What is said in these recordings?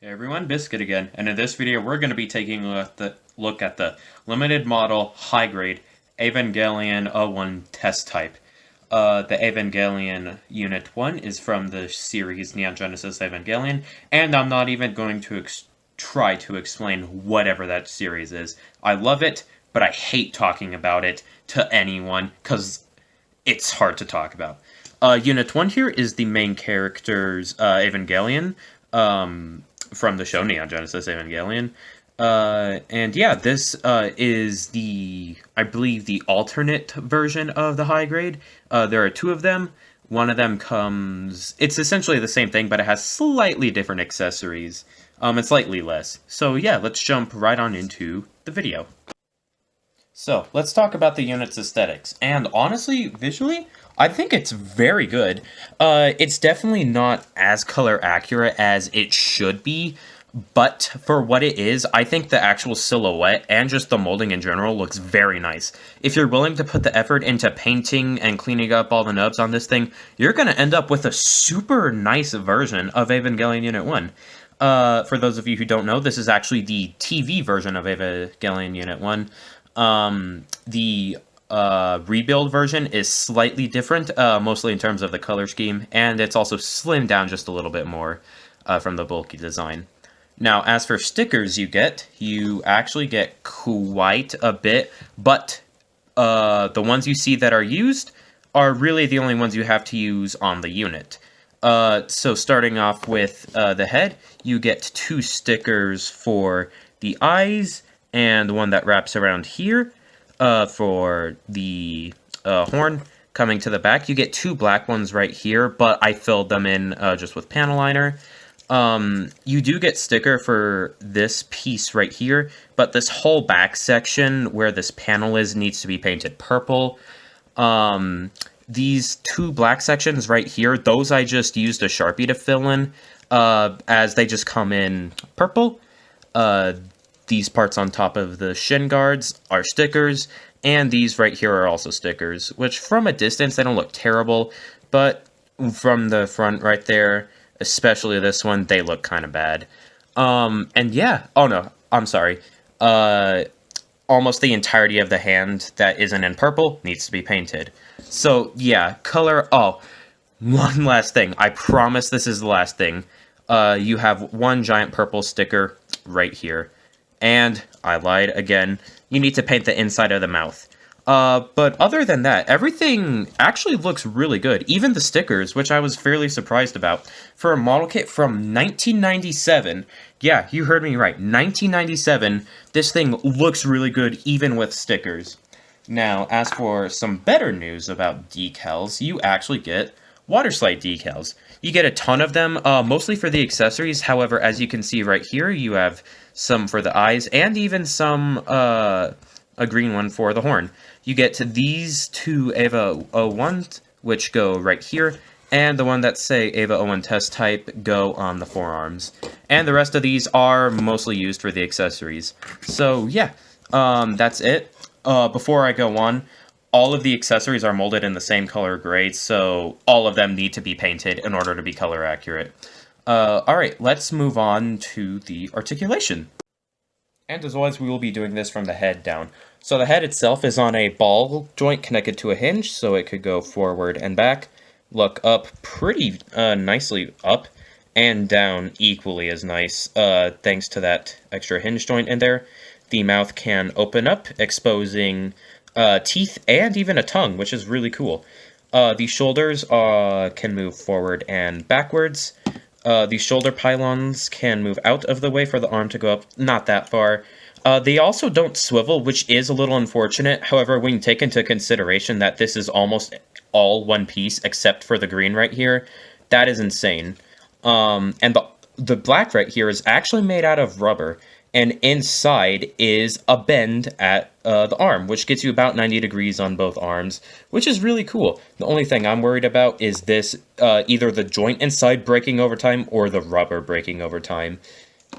Hey everyone, Biscuit again, and in this video we're going to be taking a look at the limited model high grade Evangelion 01 test type. The Evangelion Unit 1 is from the series Neon Genesis Evangelion, and I'm not even going to try to explain whatever that series is. I love it, but I hate talking about it to anyone because it's hard to talk about. Unit 1 here is the main character's Evangelion. From the show Neon Genesis Evangelion. And yeah, this is I believe, the alternate version of the high grade. There are two of them. One of them it's essentially the same thing, but it has slightly different accessories, and slightly less. So yeah, let's jump right on into the video. So, let's talk about the unit's aesthetics. And honestly, visually, I think it's very good. It's definitely not as color accurate as it should be, but for what it is, I think the actual silhouette and just the molding in general looks very nice. If you're willing to put the effort into painting and cleaning up all the nubs on this thing, you're going to end up with a super nice version of Evangelion Unit 1. For those of you who don't know, this is actually the TV version of Evangelion Unit 1. The rebuild version is slightly different, mostly in terms of the color scheme, and it's also slimmed down just a little bit more from the bulky design. Now, as for stickers you actually get quite a bit, but the ones you see that are used are really the only ones you have to use on the unit. So starting off with the head, you get two stickers for the eyes, and the one that wraps around here for the horn. Coming to the back, you get two black ones right here, but I filled them in just with panel liner. You do get sticker for this piece right here, but this whole back section where this panel is needs to be painted purple. These two black sections right here, those I just used a Sharpie to fill in, as they just come in purple. These parts on top of the shin guards are stickers, and these right here are also stickers, which from a distance they don't look terrible, but from the front right there, especially this one, they look kind of bad. And yeah, oh no, I'm sorry. Almost the entirety of the hand that isn't in purple needs to be painted. So yeah, color, one last thing. I promise this is the last thing. You have one giant purple sticker right here. And I lied again. You need to paint the inside of the mouth. But other than that, everything actually looks really good. Even the stickers, which I was fairly surprised about. For a model kit from 1997, yeah, you heard me right, 1997, this thing looks really good even with stickers. Now, as for some better news about decals, you actually get water slide decals. You get a ton of them, mostly for the accessories. However, as you can see right here, you have some for the eyes, and even some, a green one for the horn. You get to these two Eva 01s, which go right here, and the one that say Eva 01 test type go on the forearms. And the rest of these are mostly used for the accessories. So yeah, that's it. Before I go on, all of the accessories are molded in the same color grade, so all of them need to be painted in order to be color accurate. Alright, let's move on to the articulation. And as always, we will be doing this from the head down. So the head itself is on a ball joint connected to a hinge, so it could go forward and back, look up pretty nicely up, and down equally as nice, thanks to that extra hinge joint in there. The mouth can open up, exposing teeth and even a tongue, which is really cool. The shoulders can move forward and backwards. The shoulder pylons can move out of the way for the arm to go up, not that far. They also don't swivel, which is a little unfortunate. However, when you take into consideration that this is almost all one piece except for the green right here, that is insane. And the black right here is actually made out of rubber, and inside is a bend at the arm, which gets you about 90 degrees on both arms, which is really cool. The only thing I'm worried about is this, either the joint inside breaking over time or the rubber breaking over time.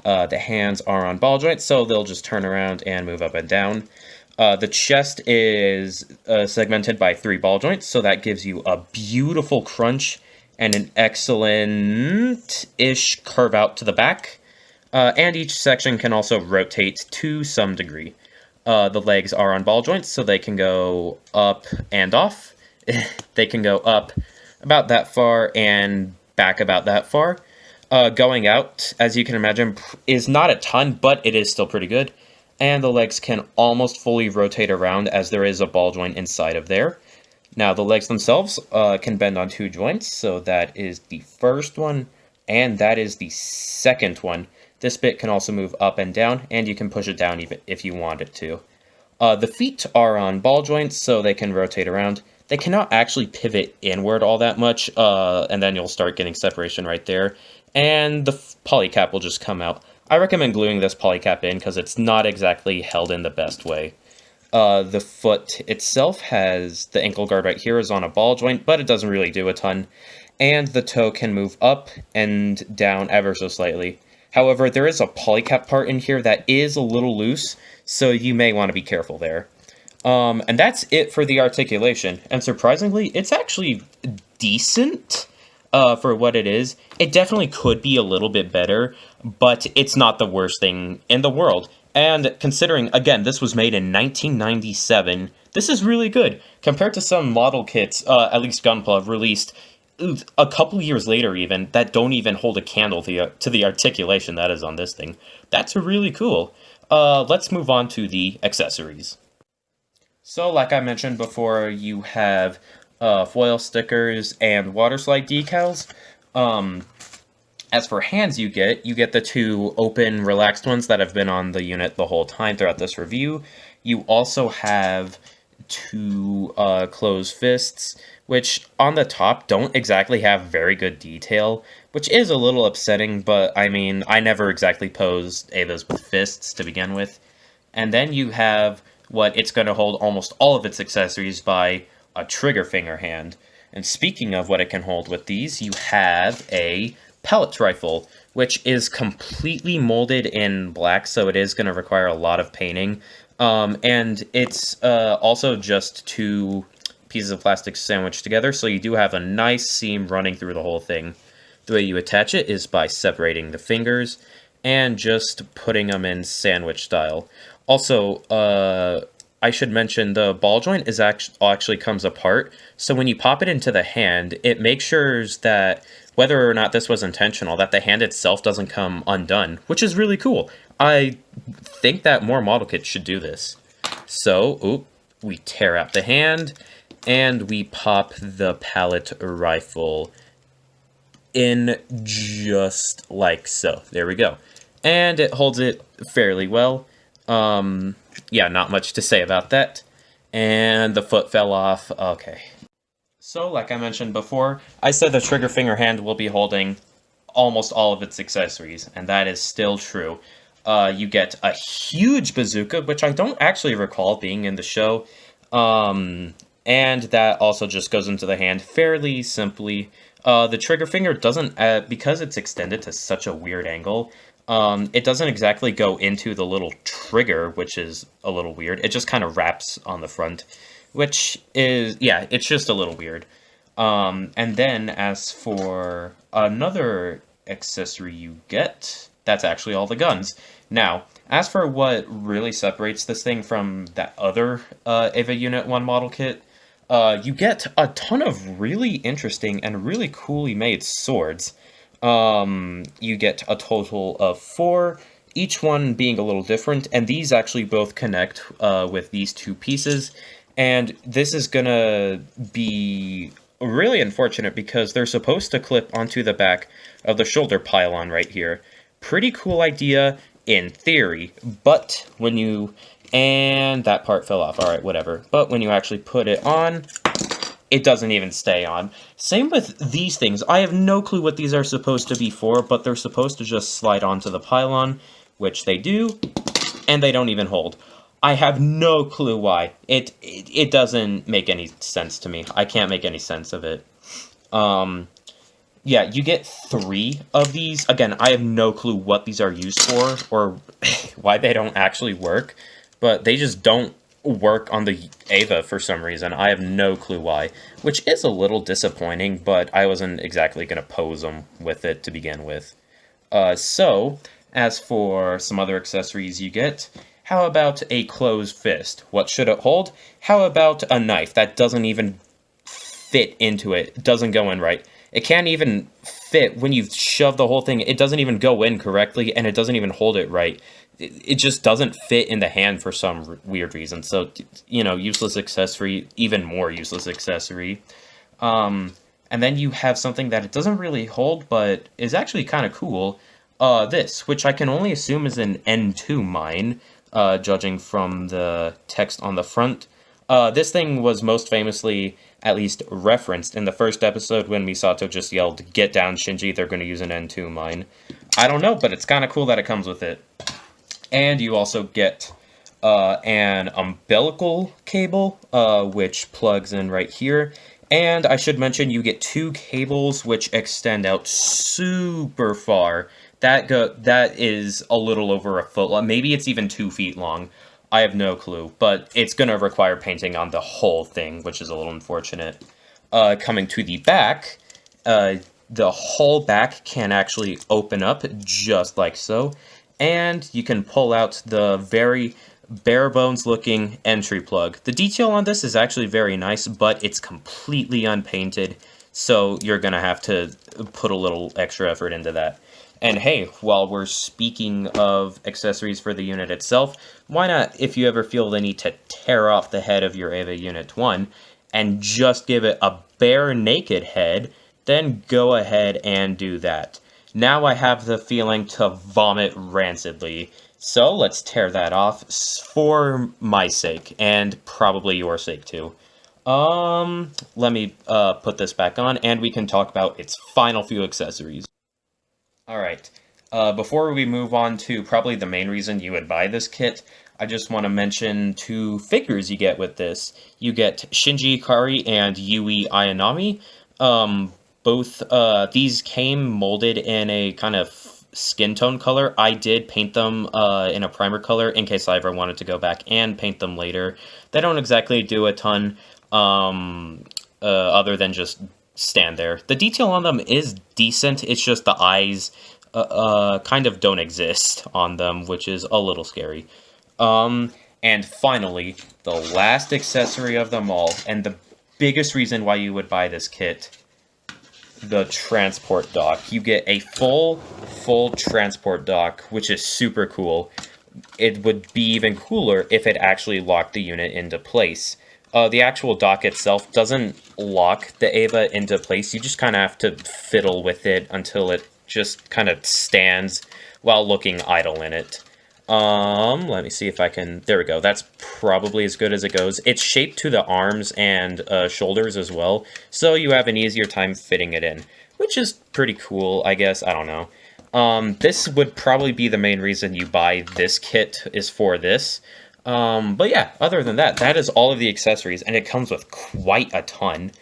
The hands are on ball joints, so they'll just turn around and move up and down. The chest is segmented by 3 ball joints, so that gives you a beautiful crunch and an excellent-ish curve out to the back. And each section can also rotate to some degree. The legs are on ball joints, so they can go up and off. They can go up about that far and back about that far. Going out, as you can imagine, is not a ton, but it is still pretty good. And the legs can almost fully rotate around as there is a ball joint inside of there. Now, the legs themselves can bend on 2 joints, so that is the first one, and that is the second one. This bit can also move up and down, and you can push it down even if you want it to. The feet are on ball joints, so they can rotate around. They cannot actually pivot inward all that much, and then you'll start getting separation right there. And the polycap will just come out. I recommend gluing this polycap in because it's not exactly held in the best way. The foot itself has the ankle guard right here is on a ball joint, but it doesn't really do a ton. And the toe can move up and down ever so slightly. However, there is a polycap part in here that is a little loose, so you may want to be careful there. And that's it for the articulation. And surprisingly, it's actually decent for what it is. It definitely could be a little bit better, but it's not the worst thing in the world. And considering, again, this was made in 1997, this is really good. Compared to some model kits, at least Gunpla, released a couple years later even, that don't even hold a candle to the articulation that is on this thing. That's really cool. Let's move on to the accessories. So, like I mentioned before, you have foil stickers and water slide decals. As for hands you get the 2 open, relaxed ones that have been on the unit the whole time throughout this review. You also have 2 closed fists, which on the top don't exactly have very good detail, which is a little upsetting, but I mean, I never exactly posed Ava's with fists to begin with. And then you have what it's going to hold almost all of its accessories by a trigger finger hand. And speaking of what it can hold with these, you have a pellet rifle, which is completely molded in black, so it is going to require a lot of painting. And it's also just 2 pieces of plastic sandwiched together, so you do have a nice seam running through the whole thing. The way you attach it is by separating the fingers and just putting them in sandwich style. Also, I should mention the ball joint is actually comes apart, so when you pop it into the hand, it makes sure that whether or not this was intentional, that the hand itself doesn't come undone, which is really cool. I think that more model kits should do this. So, we tear out the hand, and we pop the pellet rifle in just like so. There we go. And it holds it fairly well. Yeah, not much to say about that. And the foot fell off. Okay. So, like I mentioned before, I said the trigger finger hand will be holding almost all of its accessories, and that is still true. You get a huge bazooka, which I don't actually recall being in the show. And that also just goes into the hand fairly simply. The trigger finger doesn't, because it's extended to such a weird angle, it doesn't exactly go into the little trigger, which is a little weird. It just kind of wraps on the front, which is, yeah, it's just a little weird. And then as for another accessory you get, that's actually all the guns. Now, as for what really separates this thing from that other Eva Unit 1 model kit, you get a ton of really interesting and really coolly made swords. You get a total of 4, each one being a little different, and these actually both connect with these 2 pieces. And this is gonna be really unfortunate because they're supposed to clip onto the back of the shoulder pylon right here. Pretty cool idea in theory, but when you... and that part fell off, alright, whatever. But when you actually put it on, it doesn't even stay on. Same with these things. I have no clue what these are supposed to be for, but they're supposed to just slide onto the pylon, which they do, and they don't even hold. I have no clue why. It doesn't make any sense to me. I can't make any sense of it. Yeah, you get 3 of these. Again, I have no clue what these are used for, or why they don't actually work, but they just don't work on the Ava for some reason. I have no clue why, which is a little disappointing, but I wasn't exactly going to pose them with it to begin with. So, As for some other accessories you get, how about a closed fist? What should it hold? How about a knife that doesn't even fit into it? It doesn't go in right. It can't even fit when you shove the whole thing. It doesn't even go in correctly, and it doesn't even hold it right. It just doesn't fit in the hand for some weird reason. So, useless accessory, even more useless accessory. And then you have something that it doesn't really hold, but is actually kind of cool. This, which I can only assume is an N2 mine, judging from the text on the front. This thing was most famously, at least referenced in the first episode when Misato just yelled, "Get down, Shinji, they're going to use an N2 mine." I don't know, but it's kind of cool that it comes with it. And you also get an umbilical cable, which plugs in right here. And I should mention you get 2 cables which extend out super far. That is a little over a foot. Maybe it's even 2 feet long. I have no clue, but it's going to require painting on the whole thing, which is a little unfortunate. Coming to the back, the whole back can actually open up just like so, and you can pull out the very bare bones looking entry plug. The detail on this is actually very nice, but it's completely unpainted, so you're gonna have to put a little extra effort into that. And hey, while we're speaking of accessories for the unit itself, why not, if you ever feel the need to tear off the head of your Eva Unit 1 and just give it a bare naked head, then go ahead and do that. Now I have the feeling to vomit rancidly. So let's tear that off for my sake, and probably your sake too. Let me put this back on, and we can talk about its final few accessories. Alright, before we move on to probably the main reason you would buy this kit, I just want to mention 2 figures you get with this. You get Shinji Ikari and Yui Ayanami. Both these came molded in a kind of skin tone color. I did paint them in a primer color in case I ever wanted to go back and paint them later. They don't exactly do a ton other than just stand there. The detail on them is decent. It's just the eyes kind of don't exist on them, which is a little scary. And finally, the last accessory of them all, and the biggest reason why you would buy this kit, the transport dock. You get a full transport dock, which is super cool. It would be even cooler if it actually locked the unit into place. The actual dock itself doesn't lock the Eva into place. You just kind of have to fiddle with it until it just kind of stands while looking idle in it. Let me see if I can... There we go. That's probably as good as it goes. It's shaped to the arms and shoulders as well, so you have an easier time fitting it in, which is pretty cool, I guess. I don't know. This would probably be the main reason you buy this kit, is for this. But yeah, other than that, that is all of the accessories, and it comes with quite a ton.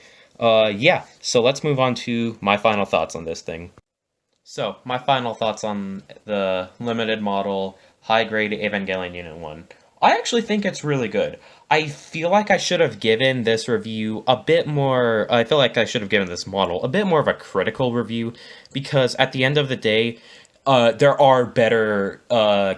Yeah, so let's move on to my final thoughts on this thing. So, my final thoughts on the limited model high-grade Evangelion Unit 1. I actually think it's really good. I feel like I should have given this review a bit more... I feel like I should have given this model a bit more of a critical review, because at the end of the day, there are better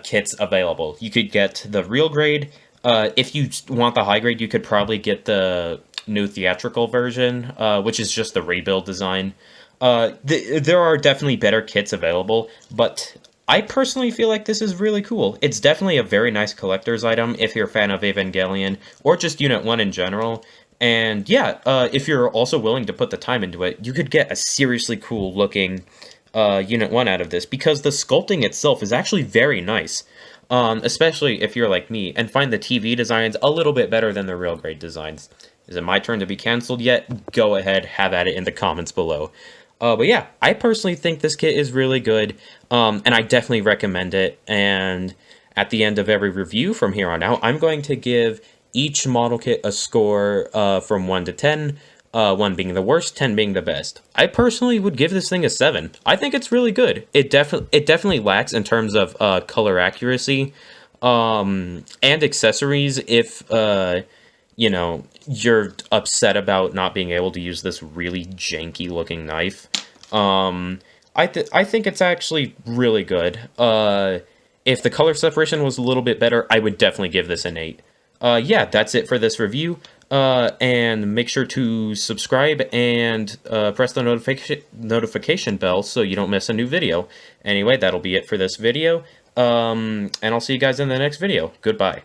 kits available. You could get the real grade. If you want the high grade, you could probably get the new theatrical version, which is just the rebuild design. There are definitely better kits available, but I personally feel like this is really cool. It's definitely a very nice collector's item if you're a fan of Evangelion, or just Unit 1 in general. And yeah, if you're also willing to put the time into it, you could get a seriously cool looking Unit 1 out of this, because the sculpting itself is actually very nice. Especially if you're like me and find the TV designs a little bit better than the real grade designs. Is it my turn to be canceled yet? Go ahead, have at it in the comments below. But yeah, I personally think this kit is really good, and I definitely recommend it. And at the end of every review from here on out, I'm going to give each model kit a score from 1 to 10, 1 being the worst, 10 being the best. I personally would give this thing a 7. I think it's really good. It definitely lacks in terms of color accuracy and accessories if you know, you're upset about not being able to use this really janky looking knife. I think it's actually really good. If the color separation was a little bit better, I would definitely give this an 8. Yeah, that's it for this review. And make sure to subscribe and press the notification bell so you don't miss a new video. Anyway, that'll be it for this video. And I'll see you guys in the next video. Goodbye.